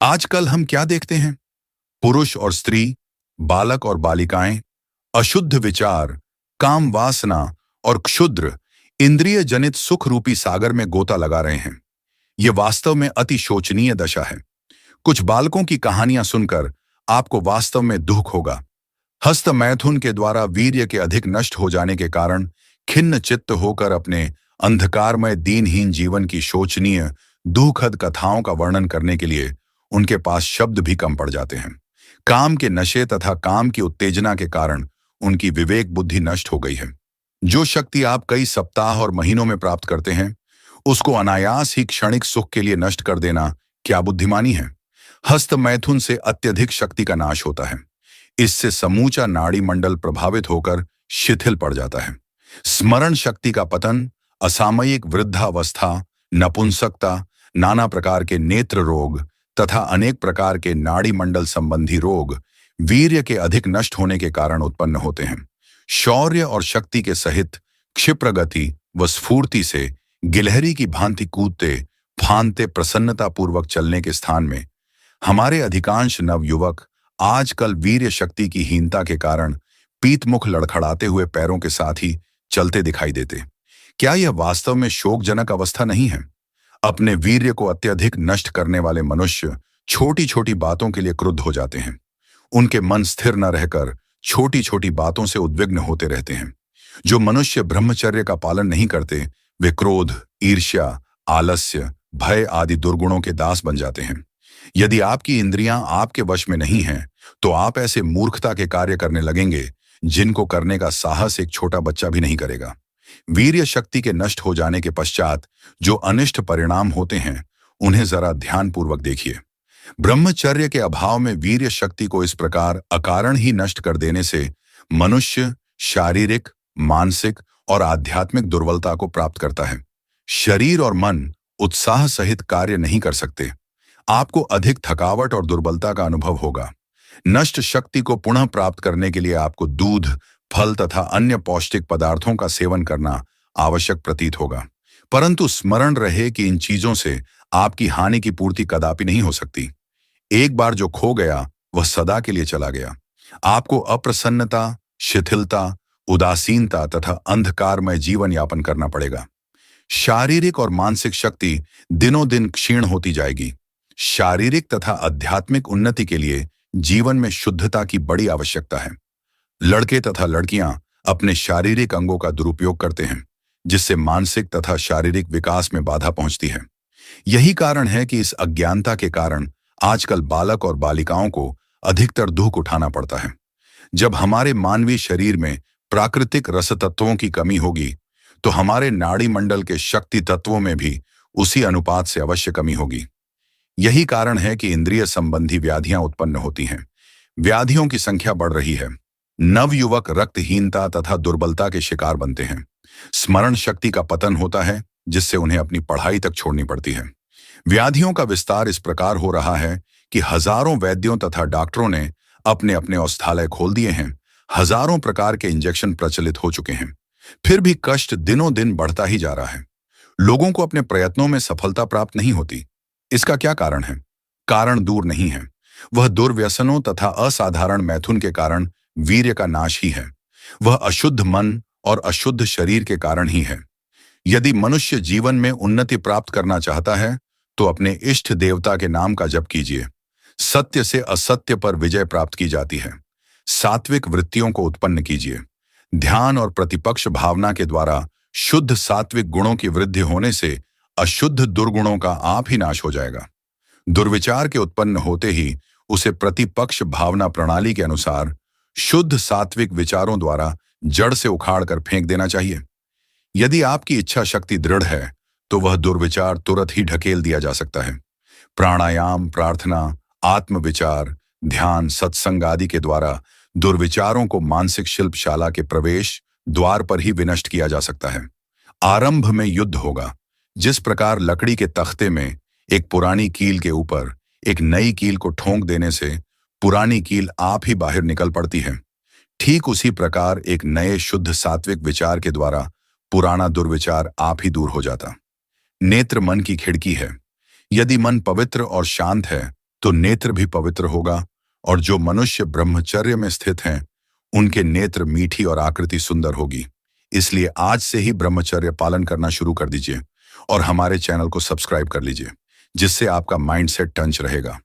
आजकल हम क्या देखते हैं? पुरुष और स्त्री, बालक और बालिकाएं, अशुद्ध विचार, काम वासना और क्षुद्र इंद्रिय जनित सुख रूपी सागर में गोता लगा रहे हैं। यह वास्तव में अति शोचनीय दशा है। कुछ बालकों की कहानियां सुनकर आपको वास्तव में दुख होगा। हस्त मैथुन के द्वारा वीर्य के अधिक नष्ट हो जाने के कारण खिन्न चित्त होकर अपने अंधकारमय दीनहीन जीवन की शोचनीय दुखद कथाओं का वर्णन करने के लिए उनके पास शब्द भी कम पड़ जाते हैं। काम के नशे तथा काम की उत्तेजना के कारण उनकी विवेक बुद्धि नष्ट हो गई है। जो शक्ति आप कई सप्ताह और महीनों में प्राप्त करते हैं, उसको अनायास ही क्षणिक सुख के लिए नष्ट कर देना क्या बुद्धिमानी है? हस्त मैथुन से अत्यधिक शक्ति का नाश होता है। इससे समूचा नाड़ी मंडल प्रभावित होकर शिथिल पड़ जाता है। स्मरण शक्ति का पतन, असामयिक वृद्धावस्था, नपुंसकता, नाना प्रकार के नेत्र रोग तथा अनेक प्रकार के नाड़ी मंडल संबंधी रोग वीर्य के अधिक नष्ट होने के कारण उत्पन्न होते हैं। शौर्य और शक्ति के सहित क्षिप्र गति व स्फूर्ति से गिलहरी की भांति कूदते फांदते प्रसन्नता पूर्वक चलने के स्थान में हमारे अधिकांश नवयुवक आजकल वीर्य शक्ति की हीनता के कारण पीतमुख लड़खड़ाते हुए पैरों के साथ ही चलते दिखाई देते। क्या यह वास्तव में शोकजनक अवस्था नहीं है? अपने वीर्य को अत्यधिक नष्ट करने वाले मनुष्य छोटी छोटी बातों के लिए क्रुद्ध हो जाते हैं। उनके मन स्थिर न रहकर छोटी छोटी बातों से उद्विग्न होते रहते हैं। जो मनुष्य ब्रह्मचर्य का पालन नहीं करते, वे क्रोध, ईर्ष्या, आलस्य, भय आदि दुर्गुणों के दास बन जाते हैं। यदि आपकी इंद्रियां आपके वश में नहीं हैं, तो आप ऐसे मूर्खता के कार्य करने लगेंगे जिनको करने का साहस एक छोटा बच्चा भी नहीं करेगा। वीर्य शक्ति के नष्ट हो जाने के पश्चात जो अनिष्ट परिणाम होते हैं, उन्हें जरा ध्यानपूर्वक देखिए। ब्रह्मचर्य के अभाव में वीर्य शक्ति को इस प्रकार अकारण ही नष्ट कर देने से मनुष्य शारीरिक, मानसिक और आध्यात्मिक दुर्बलता को प्राप्त करता है। शरीर और मन उत्साह सहित कार्य नहीं कर सकते। आपको अधिक थकावट और दुर्बलता का अनुभव होगा। नष्ट शक्ति को पुनः प्राप्त करने के लिए आपको दूध, फल तथा अन्य पौष्टिक पदार्थों का सेवन करना आवश्यक प्रतीत होगा। परंतु स्मरण रहे कि इन चीजों से आपकी हानि की पूर्ति कदापि नहीं हो सकती। एक बार जो खो गया वह सदा के लिए चला गया। आपको अप्रसन्नता, शिथिलता, उदासीनता तथा अंधकारमय जीवन यापन करना पड़ेगा। शारीरिक और मानसिक शक्ति दिनों दिन क्षीण होती जाएगी। शारीरिक तथा आध्यात्मिक उन्नति के लिए जीवन में शुद्धता की बड़ी आवश्यकता है। लड़के तथा लड़कियां अपने शारीरिक अंगों का दुरुपयोग करते हैं, जिससे मानसिक तथा शारीरिक विकास में बाधा पहुंचती है। यही कारण है कि इस अज्ञानता के कारण आजकल बालक और बालिकाओं को अधिकतर दुख उठाना पड़ता है। जब हमारे मानवीय शरीर में प्राकृतिक रस तत्वों की कमी होगी, तो हमारे नाड़ी मंडल के शक्ति तत्वों में भी उसी अनुपात से अवश्य कमी होगी। यही कारण है कि इंद्रिय संबंधी व्याधियां उत्पन्न होती हैं। व्याधियों की संख्या बढ़ रही है। नवयुवक रक्तहीनता तथा दुर्बलता के शिकार बनते हैं। स्मरण शक्ति का पतन होता है, जिससे उन्हें अपनी पढ़ाई तक छोड़नी पड़ती है। व्याधियों का विस्तार इस प्रकार हो रहा है कि हजारों वैद्यों तथा डॉक्टरों ने अपने अपने औषधालय खोल दिए हैं। हजारों प्रकार के इंजेक्शन प्रचलित हो चुके हैं। फिर भी कष्ट दिनों दिन बढ़ता ही जा रहा है। लोगों को अपने प्रयत्नों में सफलता प्राप्त नहीं होती। इसका क्या कारण है? कारण दूर नहीं है। वह दुर्व्यसनों तथा असाधारण मैथुन के कारण वीर्य का नाश ही है। वह अशुद्ध मन और अशुद्ध शरीर के कारण ही है। यदि मनुष्य जीवन में उन्नति प्राप्त करना चाहता है, तो अपने इष्ट देवता के नाम का जप कीजिए। सत्य से असत्य पर विजय प्राप्त की जाती है। सात्विक वृत्तियों को उत्पन्न कीजिए। ध्यान और प्रतिपक्ष भावना के द्वारा शुद्ध सात्विक गुणों की वृद्धि होने से अशुद्ध दुर्गुणों का आप ही नाश हो जाएगा। दुर्विचार के उत्पन्न होते ही उसे प्रतिपक्ष भावना प्रणाली के अनुसार शुद्ध सात्विक विचारों द्वारा जड़ से उखाड़कर फेंक देना चाहिए। यदि आपकी इच्छा शक्ति दृढ़ है, तो वह दुर्विचार तुरंत ही ढकेल दिया जा सकता है। प्राणायाम, प्रार्थना, आत्मविचार, ध्यान, सत्संग आदि के द्वारा दुर्विचारों को मानसिक शिल्पशाला के प्रवेश द्वार पर ही विनष्ट किया जा सकता है। आरंभ में युद्ध होगा। जिस प्रकार लकड़ी के तख्ते में एक पुरानी कील के ऊपर एक नई कील को ठोंक देने से पुरानी कील आप ही बाहर निकल पड़ती है, ठीक उसी प्रकार एक नए शुद्ध सात्विक विचार के द्वारा पुराना दुर्विचार आप ही दूर हो जाता। नेत्र मन की खिड़की है। यदि मन पवित्र और शांत है, तो नेत्र भी पवित्र होगा, और जो मनुष्य ब्रह्मचर्य में स्थित हैं उनके नेत्र मीठी और आकृति सुंदर होगी। इसलिए आज से ही ब्रह्मचर्य पालन करना शुरू कर दीजिए और हमारे चैनल को सब्सक्राइब कर लीजिए, जिससे आपका माइंडसेट टंच रहेगा।